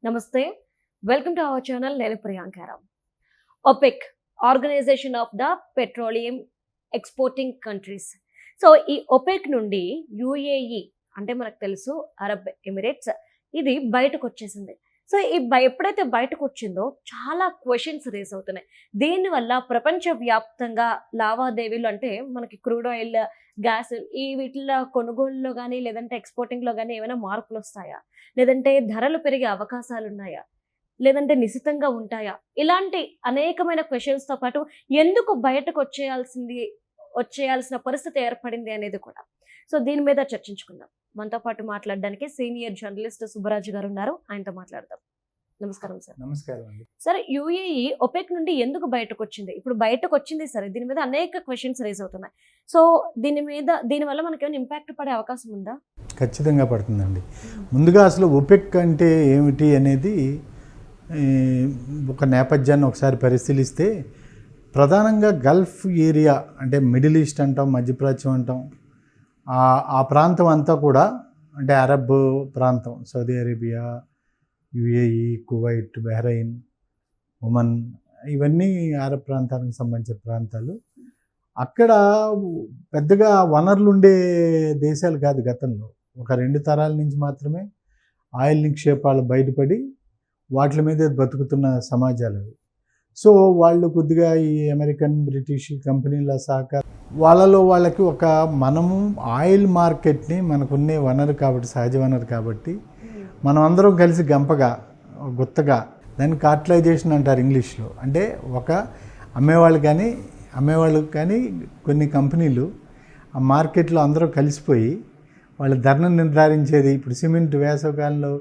నమస్తే, welcome to our channel. నేను Priyanka Rao. OPEC organisation of the petroleum exporting countries. So ఈ OPEC నుండి UAE అంటే మనకు తెలుసు అరబ్ ఎమిరేట్స్, ఇది బయటకు వచ్చేసింది. సో ఎప్పుడైతే బయటకు వచ్చిందో చాలా క్వశ్చన్స్ రేస్ అవుతున్నాయి. దీనివల్ల ప్రపంచవ్యాప్తంగా లావాదేవీలు అంటే మనకి క్రూడ్ ఆయిల్, గ్యాస్ ఈ వీటిలో కొనుగోలులో కానీ లేదంటే ఎక్స్పోర్టింగ్లో కానీ ఏమైనా మార్పులు వస్తాయా, లేదంటే ధరలు పెరిగే అవకాశాలు ఉన్నాయా, లేదంటే నిశితంగా ఉంటాయా, ఇలాంటి అనేకమైన క్వశ్చన్స్తో పాటు ఎందుకు బయటకు వచ్చేయాల్సిన పరిస్థితి ఏర్పడింది అనేది కూడా. సో దీని మీద చర్చించుకుందాం. మనతో పాటు మాట్లాడడానికి సీనియర్ జర్నలిస్ట్ సుబ్బరాజు గారు ఉన్నారు, ఆయనతో మాట్లాడదాం. నమస్కారం సార్. నమస్కారం అండి. సార్, యుఏఈ ఒపెక్ నుండి ఎందుకు బయటకు వచ్చింది? ఇప్పుడు బయటకు వచ్చింది సరే, దీని మీద అనేక క్వశ్చన్స్ రేజ్ అవుతున్నాయి. సో దీనివల్ల మనకి ఏమైనా ఇంపాక్ట్ పడే అవకాశం ఉందా? ఖచ్చితంగా పడుతుందండి. ముందుగా అసలు ఒపెక్ అంటే ఏమిటి అనేది ఒక నేపథ్యాన్ని ఒకసారి పరిశీలిస్తే, ప్రధానంగా గల్ఫ్ ఏరియా అంటే మిడిల్ ఈస్ట్ అంటాం, మధ్యప్రాచ్యం అంటాం, ఆ ప్రాంతం అంతా కూడా అంటే అరబ్ ప్రాంతం, Saudi Arabia, UAE, Kuwait, Bahrain, Oman, ఇవన్నీ అరబ్ ప్రాంతానికి సంబంధించిన ప్రాంతాలు. అక్కడ పెద్దగా వనరులు ఉండే దేశాలు కాదు. గతంలో ఒక 2 తరాల నుంచి మాత్రమే ఆయిల్ నిక్షేపాలు బయటపడి వాటి మీద బతుకుతున్న సమాజాలు అవి. సో వాళ్ళు కొద్దిగా ఈ అమెరికన్, బ్రిటిష్ కంపెనీల సహకారం వాళ్ళకి మనము ఆయిల్ మార్కెట్ని మనకున్నే వనరు కాబట్టి, సహజ వనరు కాబట్టి మనం అందరం కలిసి గంపగా గుత్తగా దాన్ని కార్టలైజేషన్ అంటారు ఇంగ్లీష్లో. అంటే అమ్మేవాళ్ళు కానీ కొన్ని కంపెనీలు ఆ మార్కెట్లో అందరూ కలిసిపోయి వాళ్ళ ధరను నిర్ధారించేది. ఇప్పుడు సిమెంట్ వేసవకాలంలో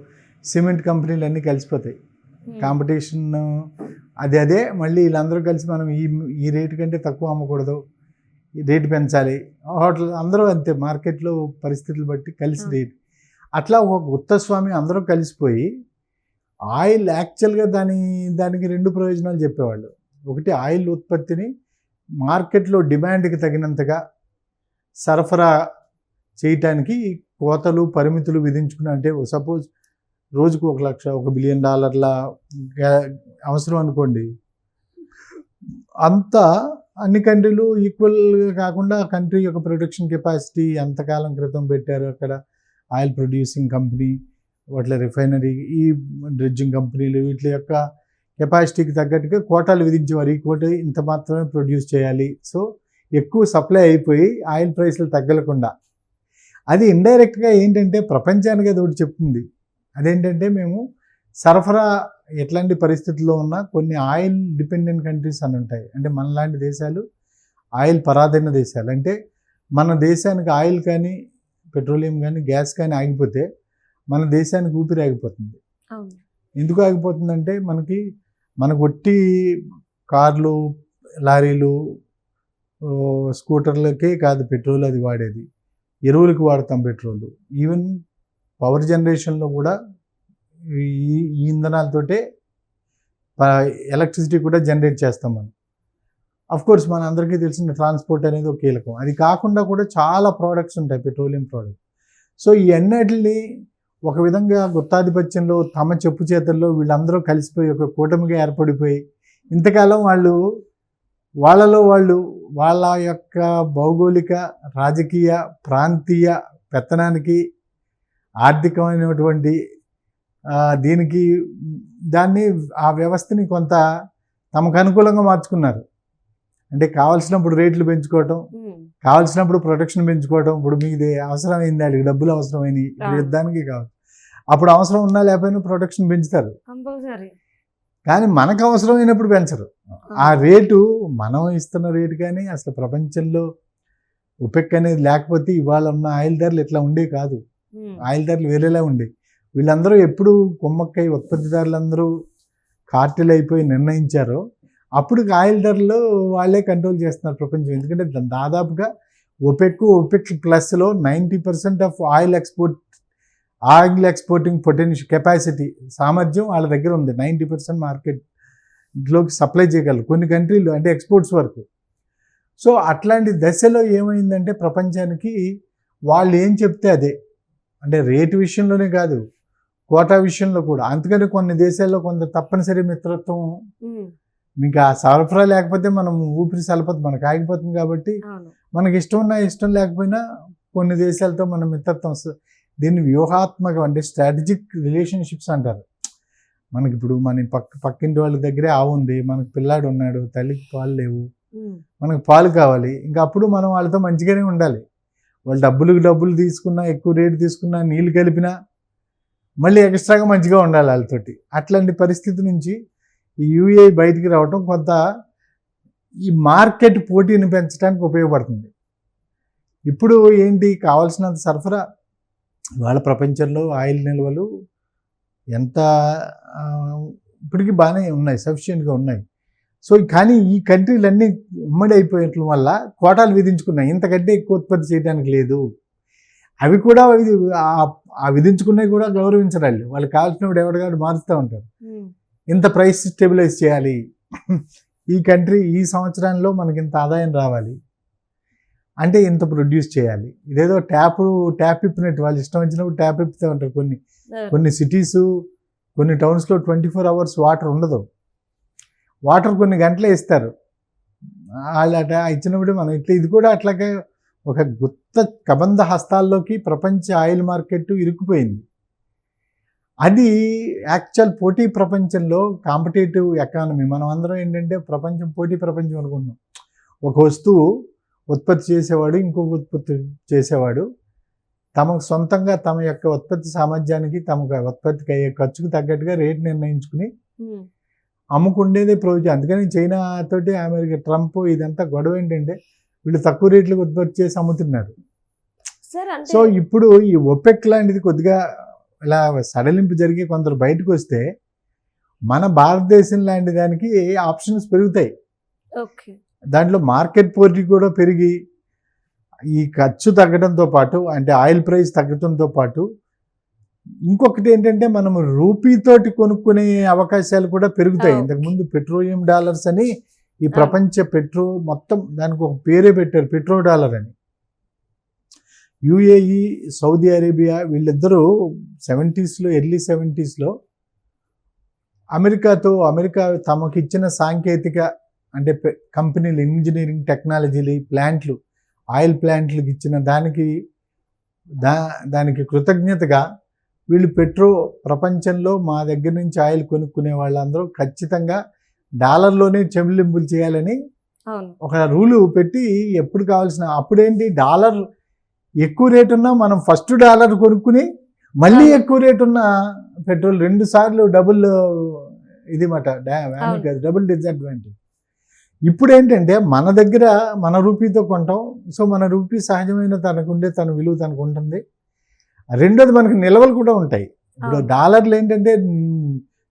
సిమెంట్ కంపెనీలు అన్నీ కలిసిపోతాయి, కాంపిటీషన్ అదే మళ్ళీ వీళ్ళందరూ కలిసి మనం ఈ రేటు కంటే తక్కువ అమ్మకూడదు, రేటు పెంచాలి. హోటల్ అందరూ అంతే, మార్కెట్లో పరిస్థితులు బట్టి కలిసి రేటు. అట్లా ఒక గుత్తస్వామి అందరూ కలిసిపోయి ఆయిల్ యాక్చువల్గా దానికి 2 ప్రయోజనాలు చెప్పేవాళ్ళు. ఒకటి, ఆయిల్ ఉత్పత్తిని మార్కెట్లో డిమాండ్కి తగినంతగా సరఫరా చేయటానికి కోతలు, పరిమితులు విధించుకుని, అంటే సపోజ్ రోజుకు $1 బిలియన్ అవసరం అనుకోండి, అంతా అన్ని కంట్రీలు ఈక్వల్గా కాకుండా కంట్రీ యొక్క ప్రొడక్షన్ కెపాసిటీ ఎంతకాలం క్రితం పెట్టారు అక్కడ ఆయిల్ ప్రొడ్యూసింగ్ కంపెనీ, వాటి రిఫైనరీ, ఈ డ్రెడ్జింగ్ కంపెనీలు, వీటి యొక్క కెపాసిటీకి తగ్గట్టుగా కోటాలు విధించేవారు. ఈ కోట ఇంత మాత్రమే ప్రొడ్యూస్ చేయాలి. సో ఎక్కువ సప్లై అయిపోయి ఆయిల్ ప్రైస్లు తగ్గకుండా, అది ఇండైరెక్ట్గా ఏంటంటే ప్రపంచానికి అది ఒకటి చెప్తుంది. అదేంటంటే మేము సరఫరా ఎట్లాంటి పరిస్థితుల్లో ఉన్నా కొన్ని ఆయిల్ డిపెండెంట్ కంట్రీస్ అని ఉంటాయి. అంటే మనలాంటి దేశాలు ఆయిల్ పరాధీన దేశాలు. అంటే మన దేశానికి ఆయిల్ కానీ, పెట్రోలియం కానీ, గ్యాస్ కానీ ఆగిపోతే మన దేశానికి ఊపిరి ఆగిపోతుంది. ఎందుకు ఆగిపోతుందంటే మనకు ఒట్టి కార్లు, లారీలు, స్కూటర్లకే కాదు పెట్రోల్ అది వాడేది, ఎరువులకు వాడతాం పెట్రోల్. ఈవెన్ పవర్ జనరేషన్లో కూడా ఈ ఇంధనాలతోటే ఎలక్ట్రిసిటీ కూడా జనరేట్ చేస్తాం మనం. అఫ్కోర్స్ మన అందరికీ తెలిసిన ట్రాన్స్పోర్ట్ అనేది ఒక కీలకం. అది కాకుండా కూడా చాలా ప్రోడక్ట్స్ ఉంటాయి, పెట్రోలియం ప్రోడక్ట్. సో ఈ అన్నిటిని ఒక విధంగా గుత్తాధిపత్యంలో తమ చెప్పు చేతల్లో వీళ్ళందరూ కలిసిపోయి ఒక కూటమిగా ఏర్పడిపోయి ఇంతకాలం వాళ్ళ యొక్క భౌగోళిక, రాజకీయ, ప్రాంతీయ పెత్తనానికి, ఆర్థికమైనటువంటి ఆ వ్యవస్థని కొంత తమకు అనుకూలంగా మార్చుకున్నారు. అంటే కావాల్సినప్పుడు రేట్లు పెంచుకోవటం, కావాల్సినప్పుడు ప్రొటెక్షన్ పెంచుకోవటం. ఇప్పుడు మీకు అవసరమైంది, వాళ్ళకి డబ్బులు అవసరమైనవి, యుద్ధానికి కావాలి, అప్పుడు అవసరం ఉన్నా లేకపోయినా ప్రొటెక్షన్ పెంచుతారు. కానీ మనకు అవసరమైనప్పుడు పెంచరు. ఆ రేటు మనం ఇస్తున్న రేటు కానీ అసలు ప్రపంచంలో ఒపెక్ అనేది లేకపోతే ఇవాళ ఉన్న ఆయిల్ ధరలు ఇట్లా ఉండే కాదు. ఆయిల్ ధరలు వేరేలా ఉండే. వీళ్ళందరూ ఎప్పుడు కుమ్మక్కై ఉత్పత్తిదారులందరూ కార్టెల్ అయిపోయి నిర్ణయించారో అప్పుడు ఆయిల్ ధరలు వాళ్ళే కంట్రోల్ చేస్తున్నారు ప్రపంచం. ఎందుకంటే దాదాపుగా ఒపెక్ ప్లస్లో 90% of oil exporting potential capacity, సామర్థ్యం వాళ్ళ దగ్గర ఉంది. 90% మార్కెట్లోకి సప్లై చేయగలరు కొన్ని కంట్రీలు, అంటే ఎక్స్పోర్ట్స్ వరకు. సో అట్లాంటి దశలో ఏమైందంటే ప్రపంచానికి వాళ్ళు ఏం చెప్తే అదే, అంటే రేటు విషయంలోనే కాదు, కోటా విషయంలో కూడా. అందుకని కొన్ని దేశాల్లో కొంత తప్పనిసరి మిత్రత్వం, ఉమ్, మీకు ఆ సరఫరా లేకపోతే మనం ఊపిరి సలపదు, మనకు ఆగిపోతుంది. కాబట్టి అవును. మనకి ఇష్టం ఉన్నా ఇష్టం లేకపోయినా కొన్ని దేశాలతో మన మిత్రత్వం దీన్ని వ్యూహాత్మకం అంటే స్ట్రాటజిక్ రిలేషన్షిప్స్ అంటారు. మనకి ఇప్పుడు మన పక్కింటి వాళ్ళ దగ్గరే ఆవు ఉంది, మనకు పిల్లాడు ఉన్నాడు, తల్లికి పాలు లేవు, ఉమ్, మనకు పాలు కావాలి. ఇంకా అప్పుడు మనం వాళ్ళతో మంచిగానే ఉండాలి. వాళ్ళు డబ్బులు తీసుకున్నా, ఎక్కువ రేటు తీసుకున్నా, నీళ్ళు కలిపినా మళ్ళీ ఎక్స్ట్రాగా మంచిగా ఉండాలి వాళ్ళతోటి. అట్లాంటి పరిస్థితి నుంచి ఈ యూఏఈ బయటికి రావటం కొంత ఈ మార్కెట్ పోటీని పెంచడానికి ఉపయోగపడుతుంది. ఇప్పుడు ఏంటి కావాల్సినంత సరఫరా, వాళ్ళ ప్రపంచంలో ఆయిల్ నిల్వలు ఎంత ఇప్పటికీ బాగానే ఉన్నాయి, సఫిషియెంట్గా ఉన్నాయి. సో కానీ ఈ కంట్రీలన్నీ ఉమ్మడి అయిపోయటం వల్ల కోటాలు విధించుకున్నాయి, ఇంతకంటే ఎక్కువ ఉత్పత్తి చేయడానికి లేదు. అవి కూడా ఆ విధించుకున్నవి కూడా గౌరవించడాలి. వాళ్ళకి కావాల్సినప్పుడు ఎవరికాడు మారుస్తూ ఉంటారు. ఉమ్, ఇంత ప్రైస్ స్టెబిలైజ్ చేయాలి, ఈ కంట్రీ ఈ సంవత్సరంలో మనకి ఇంత ఆదాయం రావాలి అంటే ఇంత ప్రొడ్యూస్ చేయాలి. ఇదేదో ట్యాప్ ఇప్పినట్టు వాళ్ళు ఇష్టం వచ్చినప్పుడు ట్యాప్ ఇప్పుతూ ఉంటారు. కొన్ని సిటీసు, కొన్ని టౌన్స్లో 24 hours వాటర్ ఉండదు. వాటర్ కొన్ని గంటలే ఇస్తారు. వాళ్ళు అట్లా ఇచ్చినప్పుడు మనం ఇట్లా ఇది కూడా అట్లాగే ఒక గుత్త కబంధ హస్తాల్లోకి ప్రపంచ ఆయిల్ మార్కెట్ ఇరుక్కుపోయింది. అది యాక్చువల్ పోటీ ప్రపంచంలో కాంపిటేటివ్ ఎకానమీ. మనం అందరం ఏంటంటే పోటీ ప్రపంచం అనుకుంటున్నాం. ఒక వస్తువు ఉత్పత్తి చేసేవాడు, ఇంకొక ఉత్పత్తి చేసేవాడు తమకు సొంతంగా తమ యొక్క ఉత్పత్తి సామర్థ్యానికి, తమకు ఉత్పత్తికి అయ్యే ఖర్చుకు తగ్గట్టుగా రేటు నిర్ణయించుకుని అమ్ముకుండేదే ప్రొవిజన్. అందుకని చైనా తోటి అమెరికా, ట్రంప్ ఇదంతా గొడవ ఏంటంటే వీళ్ళు తక్కువ రేట్లకు ఉత్పత్తి చేసి అమ్ముతున్నారు. సో ఇప్పుడు ఈ ఒపెక్ లాంటిది కొద్దిగా ఇలా సడలింపు జరిగి కొందరు బయటకు వస్తే మన భారతదేశం లాంటి దానికి ఆప్షన్స్ పెరుగుతాయి. దాంట్లో మార్కెట్ పోటీ కూడా పెరిగి ఈ ఖర్చు తగ్గడంతో పాటు, అంటే ఆయిల్ ప్రైస్ తగ్గడంతో పాటు ఇంకొకటి ఏంటంటే మనము రూపీతోటి కొనుక్కునే అవకాశాలు కూడా పెరుగుతాయి. ఇంతకుముందు పెట్రోలియం డాలర్స్ అని ఈ ప్రపంచ మొత్తం దానికి ఒక పేరే పెట్టారు, పెట్రో డాలర్ అని. యుఏఈ, సౌదీ అరేబియా వీళ్ళిద్దరూ ఎర్లీ 70s అమెరికా తమకు ఇచ్చిన సాంకేతిక అంటే కంపెనీలు, ఇంజనీరింగ్ టెక్నాలజీలు, ప్లాంట్లు, ఆయిల్ ప్లాంట్లకు ఇచ్చిన దానికి కృతజ్ఞతగా వీళ్ళు ప్రపంచంలో మా దగ్గర నుంచి ఆయిల్ కొనుక్కునే వాళ్ళందరూ ఖచ్చితంగా డాలర్లోనే చెల్లింపులు చేయాలని ఒక రూలు పెట్టి ఎప్పుడు కావాల్సిన అప్పుడేంటి డాలర్ ఎక్కువ రేటు ఉన్నా మనం ఫస్ట్ డాలర్ కొనుక్కుని మళ్ళీ ఎక్కువ రేటు ఉన్న పెట్రోల్ 2 సార్లు డబుల్ ఇది మాట డబుల్ డిసడ్వాంటేజ్. ఇప్పుడు ఏంటంటే మన దగ్గర మన రూపీతో కొంటాం. సో మన రూపీ సహజమైన తన విలువ తనకు ఉంటుంది. రెండోది మనకి నిల్వలు కూడా ఉంటాయి. ఇప్పుడు డాలర్లు ఏంటంటే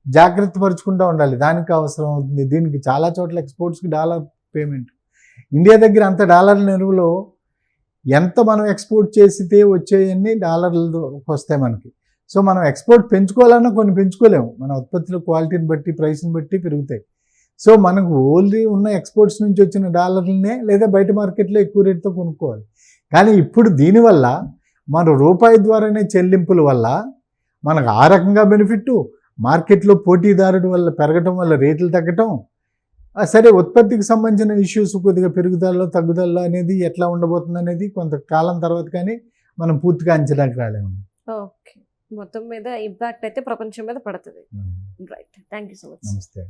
జాగ్రత్త పరుచుకుంటూ ఉండాలి, దానికి అవసరం అవుతుంది. దీనికి చాలా చోట్ల ఎక్స్పోర్ట్స్కి డాలర్ పేమెంట్. ఇండియా దగ్గర అంత డాలర్ నిల్వలో ఎంత మనం ఎక్స్పోర్ట్ చేసితే వచ్చేయన్నీ డాలర్లు వస్తాయి మనకి. సో మనం ఎక్స్పోర్ట్ పెంచుకోవాలన్నా కొన్ని పెంచుకోలేము, మన ఉత్పత్తుల క్వాలిటీని బట్టి, ప్రైస్ని బట్టి పెరుగుతాయి. సో మనకు ఓన్లీ ఉన్న ఎక్స్పోర్ట్స్ నుంచి వచ్చిన డాలర్లనే లేదా బయట మార్కెట్లో ఎక్కువ రేటుతో కొనుక్కోవాలి. కానీ ఇప్పుడు దీనివల్ల మన రూపాయి ద్వారానే చెల్లింపుల వల్ల మనకు ఆ రకంగా బెనిఫిట్, మార్కెట్లో పోటీదారుడు వల్ల పెరగటం వల్ల రేట్లు తగ్గటం. సరే, ఉత్పత్తికి సంబంధించిన ఇష్యూస్ కొద్దిగా పెరుగుదలలో తగ్గుదలలో అనేది ఎట్లా ఉండబోతుంది అనేది కొంతకాలం తర్వాత కానీ మనం పూర్తిగా అంచనాకి రాలేము. ఓకే, మొత్తం మీద ఇంపాక్ట్ అయితే ప్రపంచం మీద పడుతుంది. Right, thank you so much. నమస్తే.